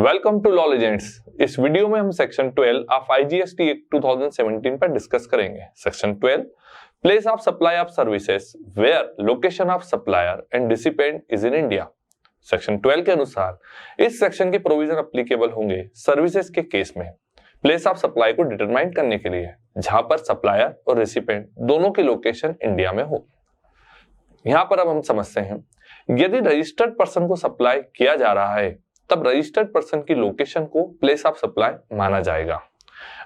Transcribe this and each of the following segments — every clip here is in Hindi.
Welcome to law legends. इस वीडियो में हम सेक्शन 12 ऑफ IGST एक्ट 2017 पर डिस्कस करेंगे। Section 12 place of supply of services where location of supplier and recipient is in India. Section 12 के अनुसार इस सेक्शन के प्रोविजन एप्लीकेबल होंगे सर्विसेज के केस में प्लेस ऑफ सप्लाई को डिटरमाइन करने के लिए जहां पर सप्लायर और रिसिपिएंट दोनों की लोकेशन इंडिया में हो। यहां पर अब हम समझते हैं, यदि रजिस्टर्ड पर्सन को सप्लाई किया जा रहा है तब रजिस्टर्ड पर्सन की लोकेशन को प्लेस ऑफ सप्लाई माना जाएगा।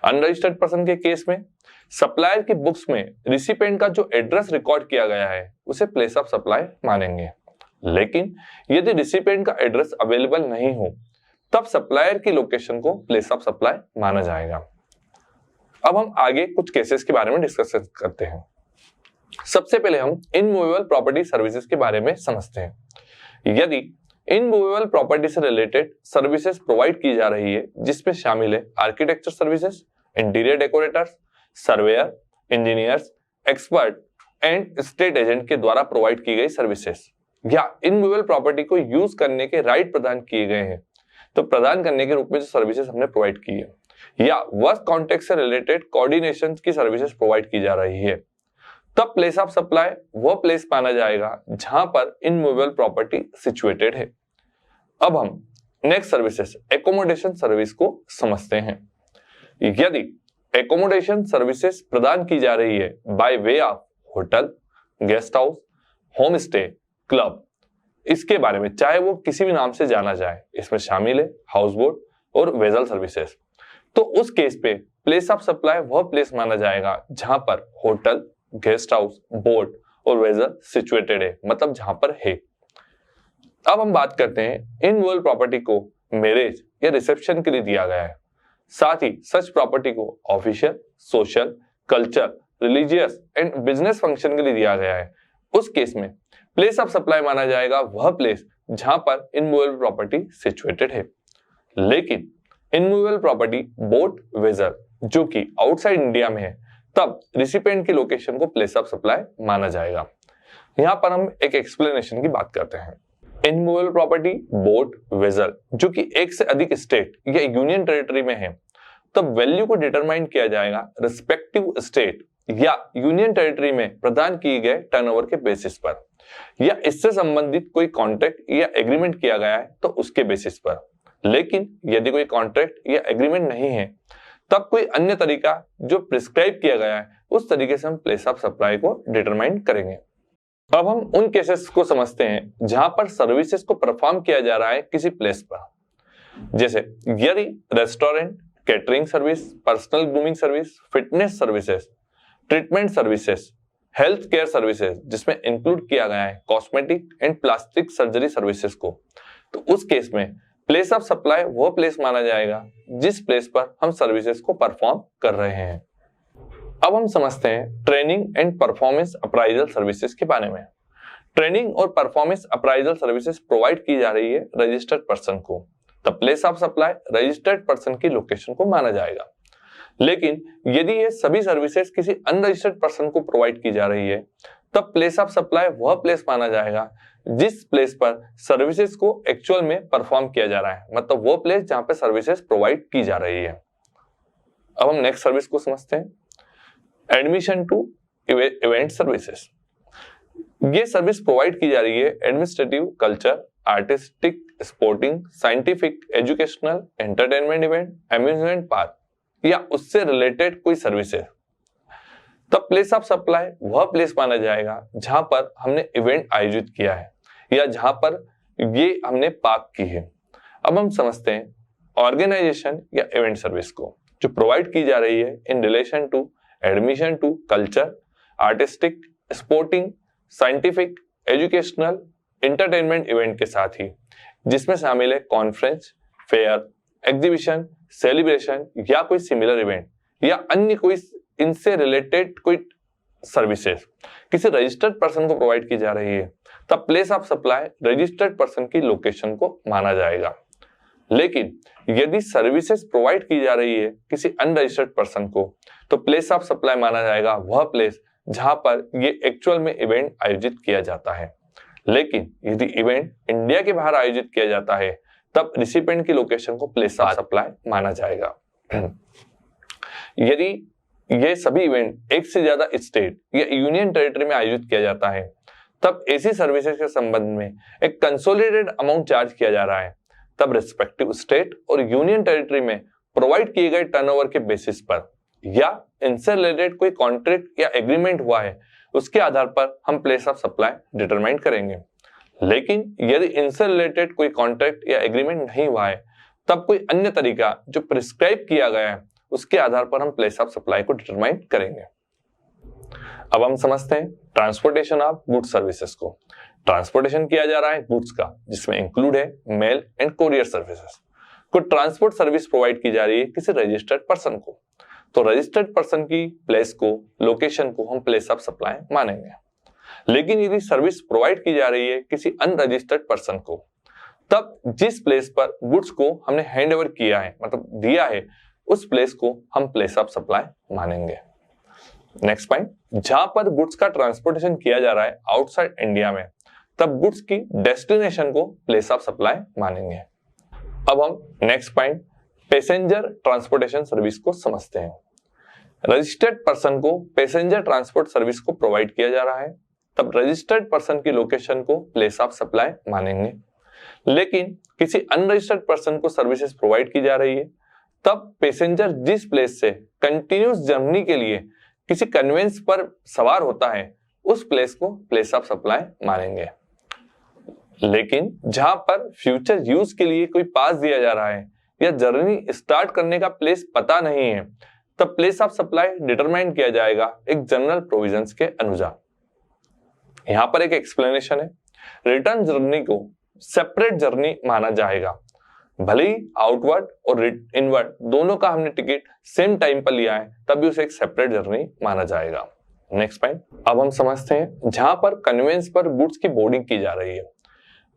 अनरजिस्टर्ड पर्सन के केस में सप्लायर की बुक्स में रिसिपिएंट का जो एड्रेस रिकॉर्ड किया गया है उसे प्लेस ऑफ सप्लाई मानेंगे। लेकिन यदि रिसिपिएंट का एड्रेस अवेलेबल नहीं हो तब सप्लायर की लोकेशन को प्लेस ऑफ सप्लाई माना जाएगा। अब हम आगे कुछ केसेस के बारे में डिस्कस करते हैं। सबसे पहले हम इनमूवेबल प्रॉपर्टी सर्विसेज के बारे में समझते हैं। यदि इनमूवेबल प्रॉपर्टी से रिलेटेड सर्विसेज प्रोवाइड की जा रही है जिसमें शामिल है architecture services, interior decorators, surveyor, engineers, expert and state agent के द्वारा प्रोवाइड की गई सर्विसेज या इनमूवेबल प्रॉपर्टी को यूज करने के राइट प्रदान किए गए हैं तो प्रदान करने के रूप में जो सर्विसेज हमने प्रोवाइड की है या वर्क कॉन्ट्रैक्ट से रिलेटेड कोऑर्डिनेशन की सर्विसेज प्रोवाइड की जा रही है तब प्लेस ऑफ सप्लाई वह प्लेस माना जाएगा जहां पर इनमूवेबल प्रॉपर्टी सिचुएटेड है। अब हम नेक्स्ट सर्विसेज एकोमोडेशन सर्विस को समझते हैं। यदि एकोमोडेशन सर्विसेज प्रदान की जा रही है by way of hotel, guest house, home stay, club, इसके बारे में चाहे वो किसी भी नाम से जाना जाए, इसमें शामिल है हाउस बोट और वेजल सर्विसेज, तो उस केस पे प्लेस ऑफ सप्लाई वह प्लेस माना जाएगा जहां पर होटल, गेस्ट हाउस, बोट और वेजल सिचुएटेड है, मतलब जहां पर है। अब हम बात करते हैं इनमूवेबल प्रॉपर्टी को मैरिज या रिसेप्शन के लिए दिया गया है, साथ ही सच प्रॉपर्टी को official, social, culture, religious and business function के लिए दिया गया है। उस केस में प्लेस ऑफ सप्लाई माना जाएगा वह प्लेस जहां पर इनमूवेबल प्रॉपर्टी सिचुएटेड है। लेकिन इनमूवेबल प्रॉपर्टी बोट, वेजल जो कि आउटसाइड इंडिया में है तब रिसिपिएंट की लोकेशन को प्लेस ऑफ सप्लाई माना जाएगा। यहां पर हम एक एक्सप्लेनेशन की बात करते हैं। इनमूवेबल प्रॉपर्टी बोट, वेजल जो कि एक से अधिक स्टेट या यूनियन टेरिटरी में है तब वैल्यू को डिटरमाइन किया जाएगा रिस्पेक्टिव स्टेट या यूनियन टेरिटरी में प्रदान किए गए टर्नओवर के बेसिस पर या इससे संबंधित कोई कॉन्ट्रैक्ट या एग्रीमेंट किया गया है तो उसके बेसिस पर। लेकिन यदि कोई कॉन्ट्रैक्ट या एग्रीमेंट नहीं है तब कोई अन्य तरीका जो प्रिस्क्राइब किया गया है उस तरीके से हम प्लेस ऑफ सप्लाई को डिटरमाइन करेंगे। अब हम उन केसेस को समझते हैं जहां पर सर्विसेज को परफॉर्म किया जा रहा है किसी प्लेस पर, जैसे यदि restaurant, catering service, personal grooming service, fitness services, treatment services, health care services जिसमें इंक्लूड किया गया है cosmetic and plastic surgery services को, तो उस केस में प्लेस ऑफ सप्लाई वह प्लेस माना जाएगा जिस प्लेस पर हम सर्विसेज को परफॉर्म कर रहे हैं। अब हम समझते हैं training and performance appraisal services के बारे में। ट्रेनिंग और परफॉर्मेंस अप्राइजल सर्विसेज प्रोवाइड की जा रही है रजिस्टर्ड पर्सन को, तब place of supply registered person की लोकेशन को माना जाएगा। लेकिन यदि ये सभी सर्विसेज किसी अनरजिस्टर्ड पर्सन को प्रोवाइड की जा रही है तब प्लेस ऑफ सप्लाई वह प्लेस माना जाएगा जिस प्लेस पर सर्विसेज को एक्चुअल में परफॉर्म किया जा रहा है, मतलब वो प्लेस जहां पे सर्विसेज प्रोवाइड की जा रही है। अब हम नेक्स्ट सर्विस को समझते हैं एडमिशन टू इवेंट सर्विसेज। ये सर्विस प्रोवाइड की जा रही है administrative, culture, artistic, sporting, scientific, educational, entertainment event, amusement park या उससे रिलेटेड कोई सर्विसेज, तब प्लेस ऑफ सप्लाई वह प्लेस माना जाएगा जहां पर हमने इवेंट आयोजित किया है या जहां पर ये हमने पार्क की है। अब हम समझते हैं ऑर्गेनाइजेशन या इवेंट सर्विस को जो प्रोवाइड की जा रही है in relation to admission to culture, artistic, sporting, scientific, educational, entertainment event के साथ ही जिसमें शामिल है कॉन्फ्रेंस, फेयर, एग्जीबिशन, सेलिब्रेशन या कोई सिमिलर इवेंट या अन्य कोई इनसे रिलेटेड कोई सर्विसेज किसी रजिस्टर्ड पर्सन को प्रोवाइड की जा रही है तब place of supply registered person की लोकेशन को माना जाएगा। लेकिन यदि सर्विसेज प्रोवाइड की जा रही है किसी अनरजिस्टर्ड पर्सन को तो प्लेस ऑफ सप्लाई माना जाएगा वह प्लेस जहां पर ये एक्चुअल में इवेंट आयोजित किया जाता है। लेकिन यदि इवेंट इंडिया के बाहर आयोजित किया जाता है तब रिसिपेंट की लोकेशन को प्लेस ऑफ सप्लाई माना जाएगा। यदि ये सभी इवेंट एक से ज्यादा स्टेट या यूनियन टेरिटरी में आयोजित किया जाता है, तब ऐसी सर्विसेज के संबंध में एक कंसोलिडेटेड अमाउंट चार्ज किया जा रहा है, तब रिस्पेक्टिव स्टेट और यूनियन टेरिटरी में प्रोवाइड किए गए टर्नओवर के बेसिस पर या इनसे रिलेटेड कोई कॉन्ट्रैक्ट या एग्रीमेंट हुआ है, उसके आधार पर हम प्लेस ऑफ सप्लाई डिटरमाइन करेंगे। लेकिन यदि इनसे रिलेटेड कोई कॉन्ट्रैक्ट या एग्रीमेंट नहीं हुआ है, तब कोई अन्य तरीका जो प्रिस्क्राइब किया गया है उसके आधार पर हम प्लेस ऑफ सप्लाई को डिटरमाइन करेंगे। अब हम समझते हैं ट्रांसपोर्टेशन ऑफ गुड्स सर्विसेज को। ट्रांसपोर्टेशन किया जा रहा है गुड्स का, जिसमें इंक्लूड है मेल एंड कोरियर सर्विसेज। कोई ट्रांसपोर्ट सर्विस प्रोवाइड की जा रही है किसी रजिस्टर्ड पर्सन को, तो रजिस्टर्ड पर्सन की प्लेस को, लोकेशन को हम प्लेस ऑफ सप्लाई मानेंगे। लेकिन यदि सर्विस प्रोवाइड की जा रही है किसी अनरजिस्टर्ड पर्सन को, तब जिस प्लेस पर गुड्स को हमने हैंड ओवर किया है, मतलब दिया है, उस प्लेस को हम प्लेस ऑफ सप्लाई मानेंगे। नेक्स्ट पॉइंट, जहां पर गुड्स का ट्रांसपोर्टेशन किया जा रहा है आउटसाइड इंडिया में, तब गुड्स की डेस्टिनेशन को प्लेस ऑफ सप्लाई मानेंगे। अब हम next point passenger transportation service को समझते हैं। रजिस्टर्ड पर्सन को पैसेंजर ट्रांसपोर्ट सर्विस को प्रोवाइड किया जा रहा है, तब रजिस्टर्ड पर्सन की लोकेशन को प्लेस ऑफ सप्लाई मानेंगे। लेकिन किसी अनरजिस्टर्ड पर्सन को सर्विसेज प्रोवाइड की जा रही है, तब पैसेंजर जिस प्लेस से कंटिन्यूस जर्नी के लिए किसी कन्वेंस पर सवार होता है, उस प्लेस को प्लेस ऑफ सप्लाई मानेंगे। लेकिन जहां पर फ्यूचर यूज के लिए कोई पास दिया जा रहा है या जर्नी स्टार्ट करने का प्लेस पता नहीं है, तब प्लेस ऑफ सप्लाई डिटरमाइन किया जाएगा एक जनरल प्रोविजंस के अनुसार। यहां पर एक एक्सप्लेनेशन है, रिटर्न जर्नी को सेपरेट जर्नी माना जाएगा। भले ही आउटवर्ड और इनवर्ड दोनों का हमने टिकट सेम टाइम पर लिया है, तब भी उसे एक सेपरेट जर्नी माना जाएगा। नेक्स्ट पॉइंट, अब हम समझते हैं जहां पर कन्वेंस पर गुड्स की बोर्डिंग की जा रही है,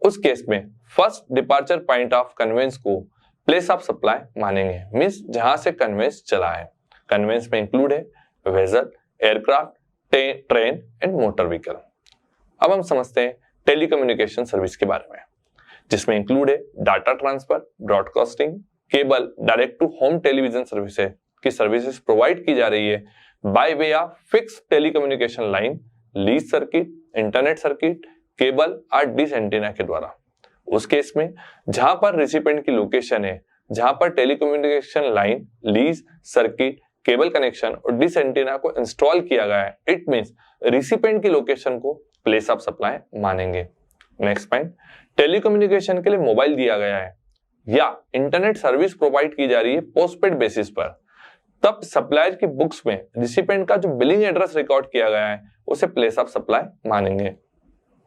उस केस में first departure point of conveyance को प्लेस ऑफ सप्लाई मानेंगे। मींस जहां से कन्वेंस चला है। कन्वेंस में इंक्लूड है vessel, aircraft, train and motor vehicle. अब हम समझते हैं टेलीकम्युनिकेशन सर्विस के बारे में, जिसमें इंक्लूड है data transfer, broadcasting, cable, direct to home television services की सर्विसेज प्रोवाइड की जा रही है by way of fix telecommunication line, lease circuit, internet circuit, cable और डिश एंटीना के द्वारा। उस केस में जहां पर रिसिपेंट की लोकेशन है, जहां पर telecommunication line, lease circuit, cable connection और डिश एंटीना को इंस्टॉल किया गया है, इट मींस रिसिपेंट की लोकेशन को प्लेस ऑफ सप्लाई मानेंगे। नेक्स्ट पॉइंट, टेलीकम्युनिकेशन के लिए मोबाइल दिया गया है या इंटरनेट सर्विस प्रोवाइड की जा रही है पोस्टपेड बेसिस पर, तब सप्लायर की बुक्स में रिसिपेंट का जो बिलिंग एड्रेस रिकॉर्ड किया गया है उसे प्लेस ऑफ सप्लाई मानेंगे।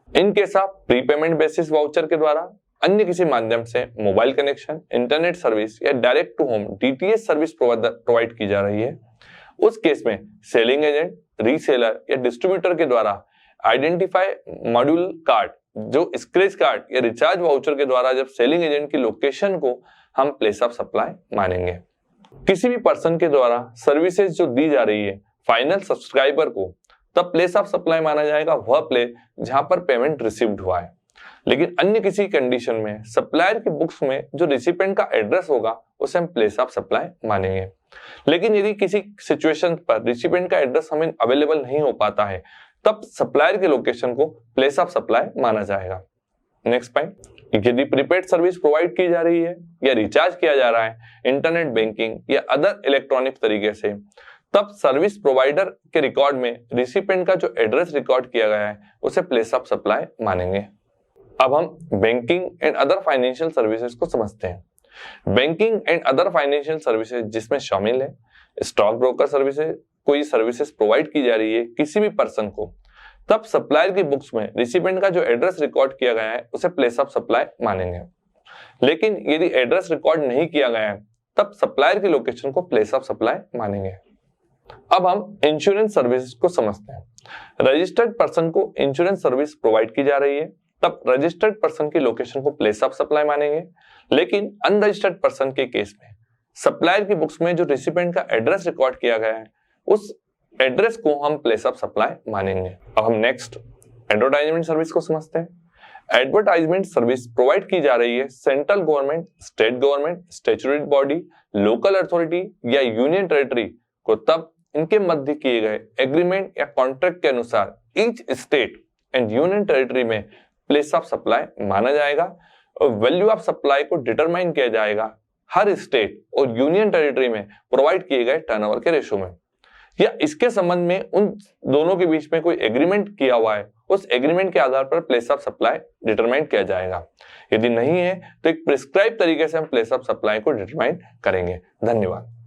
In case of prepayment basis voucher के द्वारा अन्य किसी माध्यम से मोबाइल कनेक्शन, इंटरनेट सर्विस या direct to home DTH service provide की जा रही है, उस केस में सेलिंग एजेंट, रीसेलर या डिस्ट्रीब्यूटर के द्वारा आइडेंटिफाई मॉड्यूल कार्ड, जो स्क्रैच कार्ड या रिचार्ज वाउचर के द्वारा जब सेलिंग एजेंट की लोकेशन को हम प्लेस ऑफ सप्लाई मानेंगे। किसी भी पर्सन के द्वारा सर्विसेज जो दी जा रही है फाइनल सब्सक्राइबर को, तब प्लेस ऑफ सप्लाई माना जाएगा वह प्लेस जहां पर पेमेंट रिसीव्ड हुआ है। लेकिन अन्य किसी कंडीशन में सप्लायर की बुक्स में जो रिसिपेंट का एड्रेस होगा उसे हम प्लेस ऑफ सप्लाई मानेंगे। लेकिन यदि किसी सिचुएशन पर रिसिपेंट का एड्रेस हमें अवेलेबल नहीं हो पाता है, तब सप्लायर के लोकेशन को प्लेस ऑफ सप्लाई माना जाएगा। नेक्स्ट पॉइंट, यदि प्रीपेड सर्विस प्रोवाइड की जा रही है या रिचार्ज किया जा रहा है इंटरनेट बैंकिंग या अदर इलेक्ट्रॉनिक तरीके से, तब सर्विस प्रोवाइडर के रिकॉर्ड में रिसिपेंट का जो एड्रेस रिकॉर्ड किया गया है उसे प्लेस ऑफ सप्लाई मानेंगे। अब हम banking and other financial services को समझते हैं। Banking and other financial services जिसमें शामिल है स्टॉक ब्रोकर सर्विसेज, कोई सर्विसेज प्रोवाइड की जा रही है किसी भी पर्सन को, तब सप्लायर की बुक्स में रिसिपेंट का जो एड्रेस रिकॉर्ड किया गया है उसे प्लेस ऑफ सप्लाई मानेंगे। लेकिन यदि एड्रेस रिकॉर्ड नहीं किया गया है, तब सप्लायर की लोकेशन को प्लेस ऑफ सप्लाई मानेंगे। अब हम इंश्योरेंस सर्विसेज को समझते हैं। रजिस्टर्ड पर्सन को इंश्योरेंस सर्विस प्रोवाइड की जा रही है, तब रजिस्टर्ड पर्सन की लोकेशन को प्लेस ऑफ सप्लाई मानेंगे। लेकिन अनरजिस्टर्ड पर्सन के केस में सप्लायर की बुक्स में जो रिसिपेंट का एड्रेस रिकॉर्ड किया गया है उस एड्रेस को हम प्लेस ऑफ सप्लाई मानेंगे। अब हम नेक्स्ट एडवर्टाइजमेंट सर्विस को समझते हैं। एडवर्टाइजमेंट सर्विस प्रोवाइड की जा रही है central government, state government, statutory body, local authority या यूनियन टेरिटरी को, तब इनके मध्य किए गए एग्रीमेंट या कॉन्ट्रैक्ट के अनुसार each state and union territory में प्लेस ऑफ सप्लाई माना जाएगा और वैल्यू ऑफ सप्लाई को डिटरमाइन किया जाएगा हर स्टेट और यूनियन टेरिटरी में प्रोवाइड किए गए टर्नओवर के रेशो में, या इसके संबंध में उन दोनों के बीच में कोई एग्रीमेंट किया हुआ है, उस एग्रीमेंट के आधार पर प्लेस ऑफ सप्लाई डिटरमाइन किया जाएगा। यदि नहीं है तो एक प्रिस्क्राइब तरीके से हम प्लेस ऑफ सप्लाई को डिटरमाइन करेंगे। धन्यवाद।